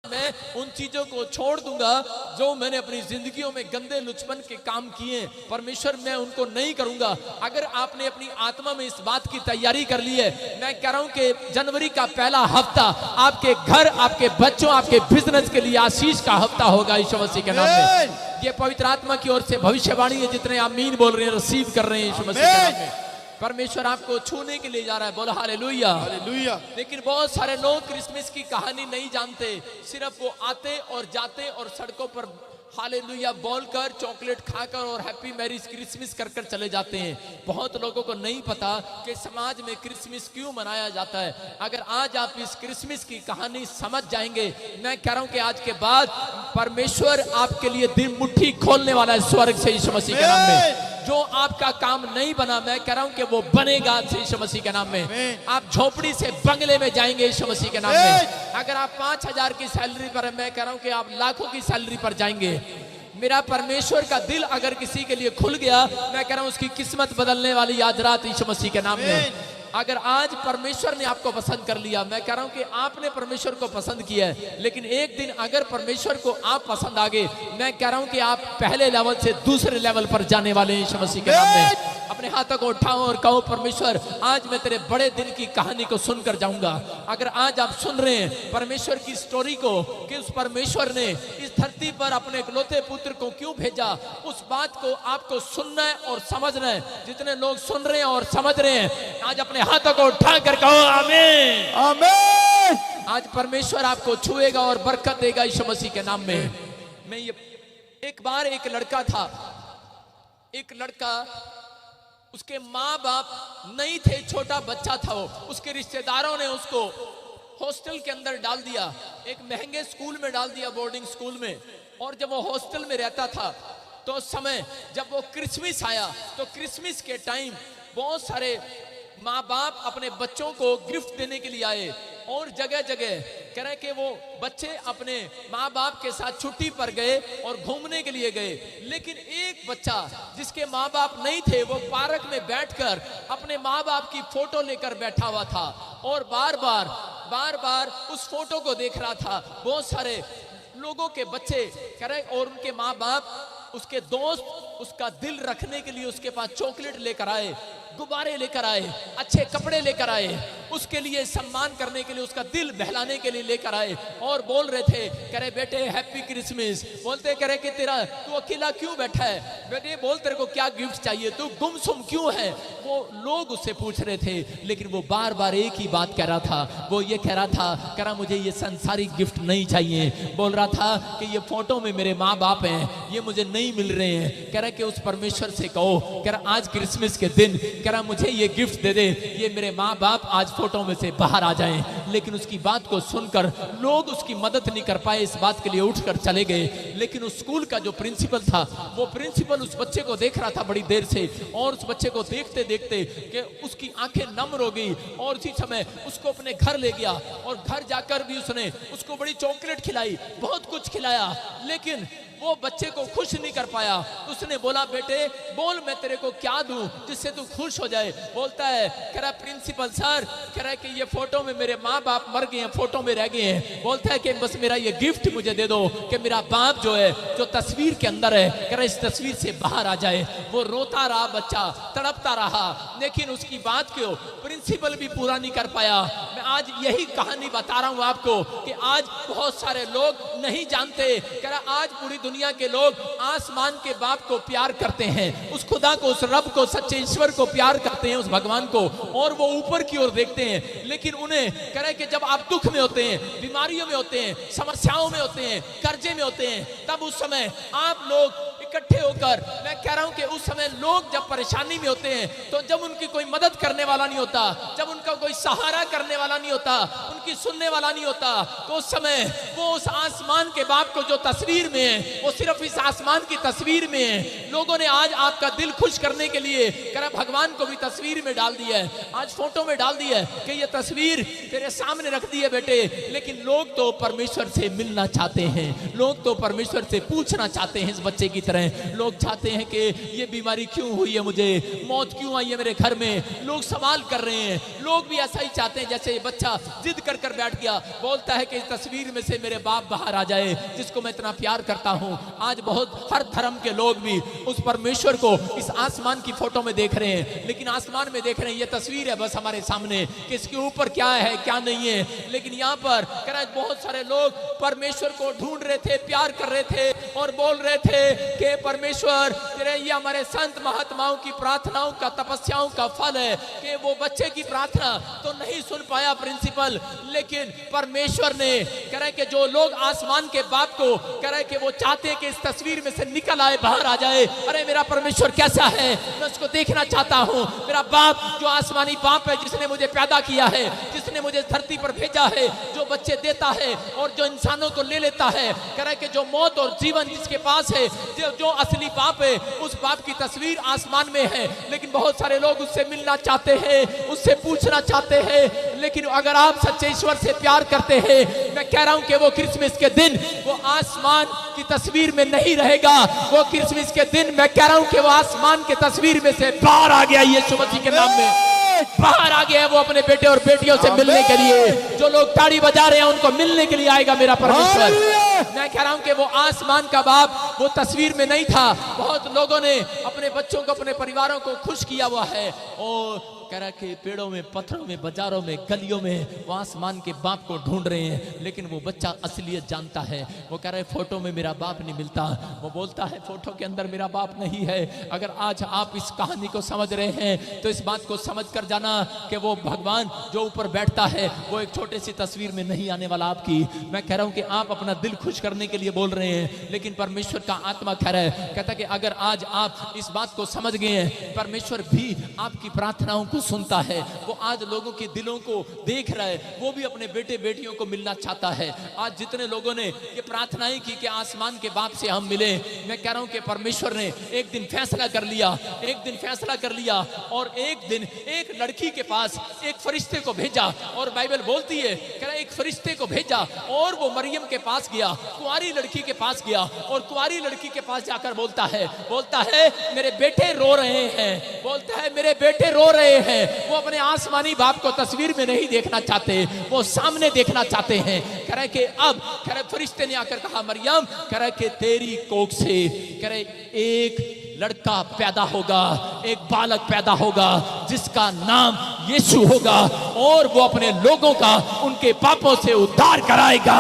मैं उन चीजों को छोड़ दूंगा जो मैंने अपनी जिंदगियों में गंदे लुचपन के काम किए। परमेश्वर मैं उनको नहीं करूंगा। अगर आपने अपनी आत्मा में इस बात की तैयारी कर ली है, मैं कह रहा हूं कि जनवरी का पहला हफ्ता आपके घर, आपके बच्चों, आपके बिजनेस के लिए आशीष का हफ्ता होगा यीशु मसीह के नाम में। ये पवित्र आत्मा की ओर से भविष्यवाणी है। जितने आमीन बोल रहे हैं, रिसीव कर रहे हैं यीशु मसीह के नाम में। परमेश्वर आपको छूने के लिए जा रहा है। बोलो हालेलुया, हालेलुया। लेकिन बहुत सारे लोग क्रिसमस की कहानी नहीं जानते। सिर्फ वो आते और जाते और सड़कों पर हालेलुया बोलकर, चॉकलेट खाकर और हैप्पी मैरी क्रिसमस कर कर चले जाते हैं। बहुत लोगों को नहीं पता कि समाज में क्रिसमस क्यों मनाया जाता है। अगर आज आप इस क्रिसमस की कहानी समझ जाएंगे, मैं कह रहा हूं कि आज के बाद परमेश्वर आपके लिए दिल मुट्ठी खोलने वाला है स्वर्ग से यीशु मसीह के नाम में। जो आपका काम नहीं बना, मैं कह रहा हूं कि वो बनेगा यीशु मसीह के नाम में। आप झोपड़ी से बंगले में जाएंगे यीशु मसीह के नाम में। अगर आप 5,000 की सैलरी पर है, मैं कह रहा हूं कि आप लाखों की सैलरी पर जाएंगे। मेरा परमेश्वर का दिल अगर किसी के लिए खुल गया, मैं कह रहा हूं उसकी किस्मत बदलने वाली आज रात यीशु मसीह के नाम में। अगर आज परमेश्वर ने आपको पसंद कर लिया, मैं कह रहा हूं कि आपने परमेश्वर को पसंद किया है, लेकिन एक दिन अगर परमेश्वर को आप पसंद आ गए, मैं कह रहा हूं कि आप पहले लेवल से दूसरे लेवल पर जाने वाले हैं यीशु मसीह के नाम में। अपने हाथों को उठाओ और कहो, परमेश्वर आज मैं तेरे बड़े दिन की कहानी को सुनकर जाऊंगा। अगर आज आप सुन रहे हैं परमेश्वर की स्टोरी को, कि उस परमेश्वर ने इस धरती पर अपने इकलौते पुत्र को क्यों भेजा, उस बात को आपको सुनना है और समझना है। जितने लोग सुन रहे हैं और समझ रहे हैं, आज अपने हाथों को उठाकर कहो आमीन, आमीन। आज परमेश्वर आपको छुएगा और बरकत देगा यीशु मसीह के नाम में। मैं ये एक बार एक लड़का था, एक लड़का, उसके माँ बाप नहीं थे, छोटा बच्चा था वो। उसके रिश्तेदारों ने उसको हॉस्टल के अंदर डाल दिया, एक महंगे स्कूल में डाल दिया, बोर्डिंग स्कूल में। और जब वो हॉस्टल में रहता था, तो उस समय जब वो क्रिसमस आया, तो क्रिसमस के टाइम बहुत सारे माँ बाप अपने बच्चों को गिफ्ट देने के लिए आए, और जगह जगह कह रहे कि वो बच्चे अपने माँ बाप के साथ छुट्टी पर गए और घूमने के लिए गए। लेकिन एक बच्चा जिसके माँ बाप नहीं थे, वो पार्क में बैठकर अपने माँ बाप की फोटो लेकर बैठा हुआ था और बार बार उस फोटो को देख रहा था। बहुत सारे लोगों के बच्चे कह रहे, और उनके माँ बाप, उसके दोस्त उसका दिल रखने के लिए उसके पास चॉकलेट लेकर आए, गुब्बारे लेकर आए, अच्छे कपड़े लेकर आए, उसके लिए सम्मान करने के लिए, उसका दिल बहलाने के लिए लेकर आए, और बोल रहे थे, कह रहे बेटे हैप्पी क्रिसमस। बोलते कह रहे कि तेरा तू अकेला क्यों बैठा है बेटे, बोल तेरे को क्या गिफ्ट चाहिए, तू गुमसुम क्यों है। वो लोग उससे पूछ रहे थे, लेकिन वो बार बार एक ही बात कह रहा था। वो ये कह रहा था, कह रहा मुझे ये संसारिक गिफ्ट नहीं चाहिए। बोल रहा था कि ये फोटो में मेरे माँ बाप हैं, ये मुझे नहीं मिल रहे हैं। कह रहा कि उस परमेश्वर से कहो, कह रहा आज क्रिसमस के दिन, कह रहा मुझे ये गिफ्ट दे दे, ये मेरे माँ बाप आज फोटो में से बाहर आ जाएं। लेकिन उसकी बात को सुनकर लोग उसकी मदद नहीं कर पाए, इस बात के लिए उठकर चले गए। लेकिन उस स्कूल का जो प्रिंसिपल था, वो प्रिंसिपल उस बच्चे को देख रहा था बड़ी देर से, और उस बच्चे को देखते देखते कि उसकी आंखें नम हो गई, और उसी समय उसको अपने घर ले गया, और घर जाकर भी उसने उसको बड़ी चॉकलेट खिलाई, बहुत कुछ खिलाया, लेकिन वो बच्चे को खुश नहीं कर पाया। उसने बोला बेटे बोल मैं तेरे को क्या दूं जिससे तू खुश हो जाए। बोलता है, कह रहा प्रिंसिपल सर, कह रहा है कि ये फोटो में मेरे माँ बाप मर गए हैं, फोटो में रह गए हैं। बोलता है कि बस मेरा ये गिफ्ट मुझे दे दो, कि मेरा बाप जो है, जो तस्वीर के अंदर है, कह रहा इस तस्वीर से बाहर आ जाए। वो रोता रहा, बच्चा तड़पता रहा, लेकिन उसकी बात को प्रिंसिपल भी पूरा नहीं कर पाया। मैं आज यही कहानी बता रहा हूं आपको कि आज बहुत सारे लोग नहीं जानते, कह रहा आज पूरी दुनिया के लोग आसमान के बाप को प्यार करते हैं, उस खुदा को, उस रब को, सच्चे ईश्वर को प्यार करते हैं, उस भगवान को, और वो ऊपर की ओर देखते हैं। लेकिन उन्हें कह रहे कि जब आप दुख में होते हैं, बीमारियों में होते हैं, समस्याओं में होते हैं, कर्जे में होते हैं, तब उस समय आप लोग इकट्ठे होकर, मैं कह रहा हूं कि उस समय लोग जब परेशानी में होते हैं, तो जब उनकी कोई मदद करने वाला नहीं होता, जब उनका कोई सहारा करने वाला नहीं होता, उनकी सुनने वाला नहीं होता, तो उस समय वो उस आसमान के बाप को जो तस्वीर में है, वो सिर्फ इस आसमान की तस्वीर में है। लोगों ने आज आपका दिल खुश करने के लिए कह भगवान को भी तस्वीर में डाल दिया है, आज फोटो में डाल दिया है कि ये तस्वीर तेरे सामने रख दी है बेटे। लेकिन लोग तो परमेश्वर से मिलना चाहते हैं, लोग तो परमेश्वर से पूछना चाहते हैं इस बच्चे की तरह, हैं। लोग चाहते हैं कि ये बीमारी क्यों हुई है, मुझे मौत क्यों आई है मेरे घर में। लोग सवाल कर रहे हैं। लोग भी ऐसा ही चाहते हैं जैसे ये बच्चा जिद कर कर बैठ गया, बोलता है कि इस तस्वीर में से मेरे बाप बाहर आ जाए जिसको मैं इतना प्यार करता हूं। आज बहुत हर धर्म के लोग भी उस परमेश्वर को इस आसमान की फोटो में देख रहे हैं, लेकिन आसमान में देख रहे हैं ये तस्वीर है बस हमारे सामने कि इसके ऊपर क्या है क्या नहीं है। लेकिन यहाँ पर कह रहा है बहुत सारे लोग परमेश्वर को ढूंढ रहे थे, प्यार कर रहे थे और बोल रहे थे कि परमेश्वर तेरे ये हमारे संत महात्माओं की प्रार्थनाओं का, तपस्याओं का फल है कि वो बच्चे की प्रार्थना तो नहीं सुन पाया प्रिंसिपल, लेकिन परमेश्वर ने कह रहा है कि जो लोग आसमान के बाप को कह रहा है कि वो चाहते हैं कि इस तस्वीर में से निकल आए, बाहर आ जाए। अरे मेरा परमेश्वर कैसा है, मैं उसको देखना चाहता हूँ। मेरा बाप जो आसमानी बाप है, जिसने मुझे पैदा किया है, जिसने मुझे धरती पर भेजा है, जो बच्चे देता है और जो इंसानों को ले लेता है, कह रहा है कि जो मौत और जीवन जिसके पास है, जो असली बाप है, उस बाप की तस्वीर आसमान में है। लेकिन बहुत सारे लोग उससे मिलना चाहते हैं, उससे पूछना चाहते हैं। लेकिन अगर आप सच्चे ईश्वर से प्यार करते हैं, मैं कह रहा हूं कि वो क्रिसमस के दिन वो आसमान की तस्वीर में नहीं रहेगा। वो क्रिसमस के दिन मैं कह रहा हूं कि वो आसमान की तस्वीर में से बाहर आ गया, यीशु मसीह के नाम में बाहर आ गया है। वो अपने बेटे और बेटियों से मिलने के लिए, जो लोग ताड़ी बजा रहे हैं उनको मिलने के लिए आएगा मेरा परमेश्वर। मैं कह रहा हूं कि वो आसमान का बाप वो तस्वीर में नहीं था। बहुत लोगों ने अपने बच्चों को, अपने परिवारों को खुश किया हुआ है और कह रहा कि पेड़ों में, पत्थरों में, बाजारों में, गलियों में वो आसमान के बाप को ढूंढ रहे हैं। लेकिन वो बच्चा असलियत जानता है। वो कह रहा है फोटो में मेरा बाप नहीं मिलता। वो बोलता है फोटो के अंदर मेरा बाप नहीं है। अगर आज आप इस कहानी को समझ रहे हैं तो इस बात को समझ कर जाना कि वो भगवान जो ऊपर बैठता है वो एक छोटी सी तस्वीर में नहीं आने वाला आपकी। मैं कह रहा हूं कि आप अपना दिल खुश करने के लिए बोल रहे हैं, लेकिन परमेश्वर का आत्मा कह रहा है, कहता है कि अगर आज आप इस बात को समझ गए हैं, परमेश्वर भी आपकी प्रार्थनाओं को सुनता है। वो आज लोगों के दिलों को देख रहा है। वो भी अपने बेटे बेटियों को मिलना चाहता है। आज जितने लोगों ने ये प्रार्थनाएं की कि आसमान के बाप से हम मिले, मैं कह रहा हूं कि परमेश्वर ने एक दिन फैसला कर लिया, एक दिन फैसला कर लिया और एक दिन एक लड़की के पास एक फरिश्ते को भेजा। और बाइबल बोलती है, कह रहा एक फरिश्ते को भेजा और वो मरियम के पास गया, कुंवारी लड़की के पास गया और कुंवारी लड़की के पास जाकर बोलता है मेरे बेटे रो रहे हैं, बोलता है मेरे बेटे रो रहे हैं। वो अपने आसमानी बाप को तस्वीर में नहीं देखना चाहते, वो सामने देखना चाहते हैं। कह रहे कि अब कह रहे फरिश्ते ने आकर कहा मरियम, कह रहे कि तेरी कोख से कह रहे एक लड़का पैदा होगा, एक बालक पैदा होगा जिसका नाम यीशु होगा और वो अपने लोगों का उनके पापों से उद्धार कराएगा,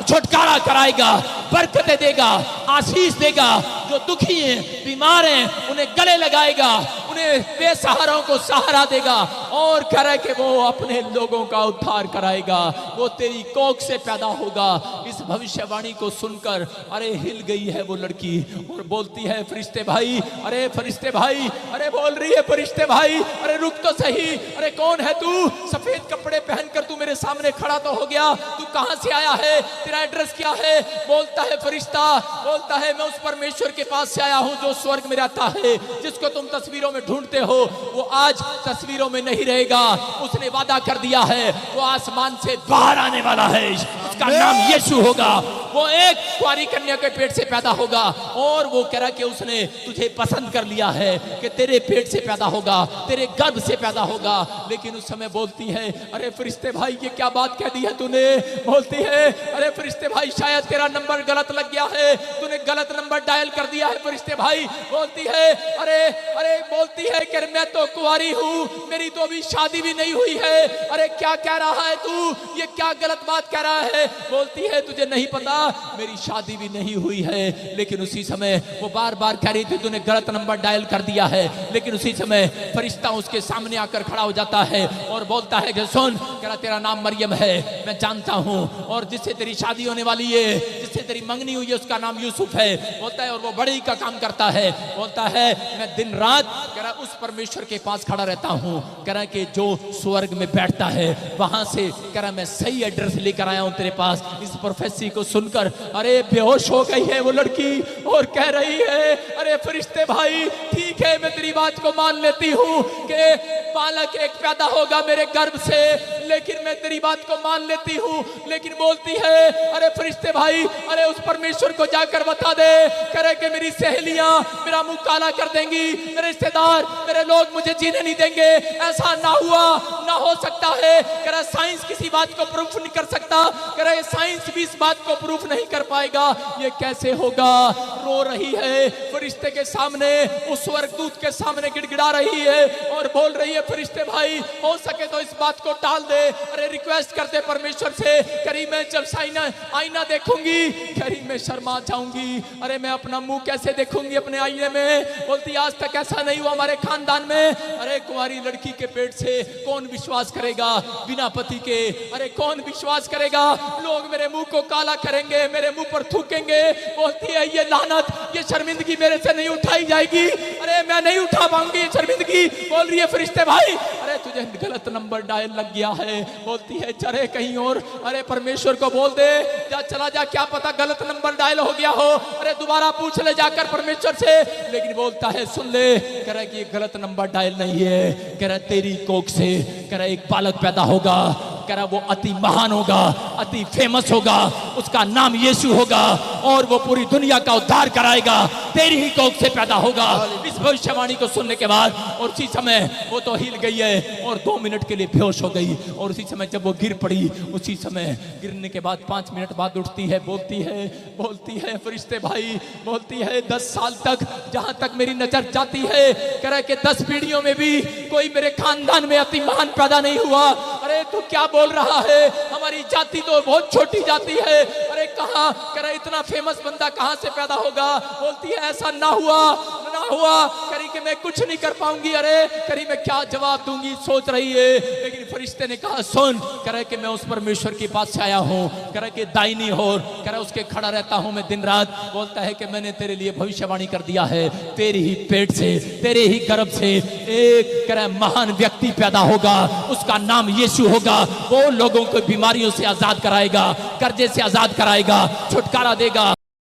छुटकारा कराएगा, बरकतें देगा, आशीष देगा। जो दुखी हैं, बीमार हैं, उन्हें गले लगाएगा, उन्हें बेसहारों को सहारा देगा और कह रहा है कि वो अपने लोगों का उद्धार कराएगा। वो तेरी कोख से पैदा होगा। इस भविष्यवाणी को सुनकर अरे हिल गई है वो लड़की और बोलती है फरिश्ते भाई, अरे फरिश्ते भाई, अरे बोल रही है फरिश्ते भाई, अरे रुक तो सही, अरे कौन है तू? सफेद कपड़े पहनकर तू मेरे सामने खड़ा तो हो गया, तू कहां से आया है, तेरा एड्रेस क्या है? बोलता है फरिश्ता, बोलता है मैं उस परमेश्वर के पास से आया हूं जो स्वर्ग में रहता है, जिसको तुम तस्वीरों में ढूंढते हो। वो आज तस्वीरों में नहीं रहेगा। उसने वादा कर दिया है वो आसमान से बाहर आने वाला है, उसका नाम यीशु होगा। वो एक कुंवारी कन्या के पेट से पैदा होगा और वो कह रहा कि उसने तुझे पसंद कर लिया है कि तेरे पेट से पैदा होगा, तेरे गर्भ से पैदा होगा। लेकिन उस समय बोलती है अरे फरिश्ते भाई ये क्या बात कह दी है तूने? बोलती है अरे फरिश्ते भाई शायद तेरा नंबर गलत लग गया है, तूने गलत नंबर डायल कर दिया है फरिश्ते भाई। बोलती है अरे अरे बोलती है कि मैं तो कुंवारी हूँ, मेरी तो अभी शादी भी नहीं हुई है। अरे क्या कह रहा है तू? ये क्या गलत बात कह रहा है? बोलती है तुझे नहीं पता मेरी शादी भी नहीं हुई है। लेकिन उसी समय वो बार बार कह रही थी तूने गलत नंबर डायल कर दिया है। लेकिन उसी समय फरिश्ता उसके सामने आकर खड़ा हो जाता है और बोलता है कि सुन, कह रहा तेरा नाम मरियम है, मैं जानता हूँ, और जिससे तेरी शादी होने वाली है, जिससे तेरी मंगनी हुई है, उसका नाम यूसुफ है। बोलता है और वो बड़ी का काम करता है। बोलता है मैं दिन रात कह रहा उस परमेश्वर के पास खड़ा रहता हूँ, कह रहा कि जो स्वर्ग में बैठता है वहां से कह रहा मैं सही एड्रेस लेकर आया हूँ तेरे पास। इस प्रोफेसी को सुनकर अरे बेहोश हो गई है वो लड़की और कह रही है अरे फरिश्ते भाई ठीक है मैं तेरी बात को मान लेती हूँ कि बालक एक पैदा होगा मेरे गर्भ से, लेकिन मैं तेरी बात को मान लेती हूँ। लेकिन बोलती है अरे फरिश्ते भाई, अरे उस परमेश्वर को जाकर बता दे, करे कि मेरी सहेलियां मेरा मुंह काला कर देंगी, मेरे रिश्तेदार, मेरे लोग मुझे जीने नहीं देंगे। ऐसा ना हुआ, ना हो सकता है। करे साइंस किसी बात को प्रूफ नहीं कर सकता, करे साइंस भी इस बात को प्रूफ नहीं कर पाएगा। ये कैसे होगा? रो रही है फरिश्ते के सामने, उस स्वर्गदूत के सामने गिड़गिड़ा रही है और बोल रही है फरिश्ते भाई, हो सके तो इस बात को टाल दे। अरे रिक्वेस्ट करते परमेश्वर से, करी मैं जब आईना देखूंगी, करी मैं शर्मा जाऊंगी। अरे मैं अपना मुंह कैसे देखूंगी अपने आईने में? बोलती आज तक ऐसा नहीं हुआ हमारे खानदान में। अरे कुंवारी लड़की के पेट से कौन विश्वास करेगा बिना पति के? अरे कौन विश्वास करेगा? लोग मेरे मुंह को काला करेंगे, मेरे मुंह पर थूकेंगे। बोलती है ये लानत, ये शर्मिंदगी मेरे से नहीं उठाई जाएगी। अरे मैं नहीं उठा पाऊंगी ये शर्मिंदगी। बोल रही है फरिश्ते भाई, अरे तुझे गलत नंबर डायल लग गया है। बोलती है चले कहीं और, अरे परमेश्वर को बोल दे, जा चला जा, क्या पता गलत नंबर डायल हो गया हो। अरे दोबारा पूछ ले जाकर परमेश्वर से। लेकिन बोलता है सुन ले, कह रहा कि गलत नंबर डायल नहीं है, कह रहा तेरी कोख से कह रहा एक बालक पैदा होगा, कह रहा वो अति महान होगा, अति फेमस होगा, उसका नाम यीशु होगा और वो पूरी दुनिया का उद्धार कराएगा, तेरी ही कोख से पैदा होगा। इस भविष्यवाणी को सुनने के बाद और उसी समय वो तो हिल गई है और 2 मिनट के लिए बेहोश हो गई। और उसी समय जब वो गिर पड़ी, उसी समय गिरने के बाद 5 मिनट बाद उठती है। बोलती है फरिश्ते भाई, बोलती है 10 साल तक जहां तक मेरी नजर जाती है, कह रहा कि 10 पीढ़ियों में भी कोई मेरे खानदान में अति महान पैदा नहीं हुआ। अरे तू क्या बोल रहा है? हमारी जाति तो बहुत छोटी जाति है। अरे कहाँ, कह रहा इतना फेमस बंदा कहाँ से पैदा होगा? बोलती है ऐसा ना हुआ, करी कि मैं कुछ नहीं कर पाऊंगी। अरे करी मैं क्या जवाब दूंगी, सोच रही है। लेकिन फरिश्ते ने कहा सुन, कह रहा कि मैं उस परमेश्वर के पास से आया हूँ, कह रहा कि दाहिनी ओर, कह रहा उसके खड़ा रहता हूँ मैं दिन रात। बोलता है कि मैंने तेरे लिए भविष्यवाणी कर दिया है, तेरी ही पेट से, तेरे ही गर्भ से एक कह रहा महान व्यक्ति पैदा होगा, उसका नाम यीशु होगा। वो लोगों को बीमारियों से आजाद कराएगा, कर्जे से आजाद कराएगा, छुटकारा देगा।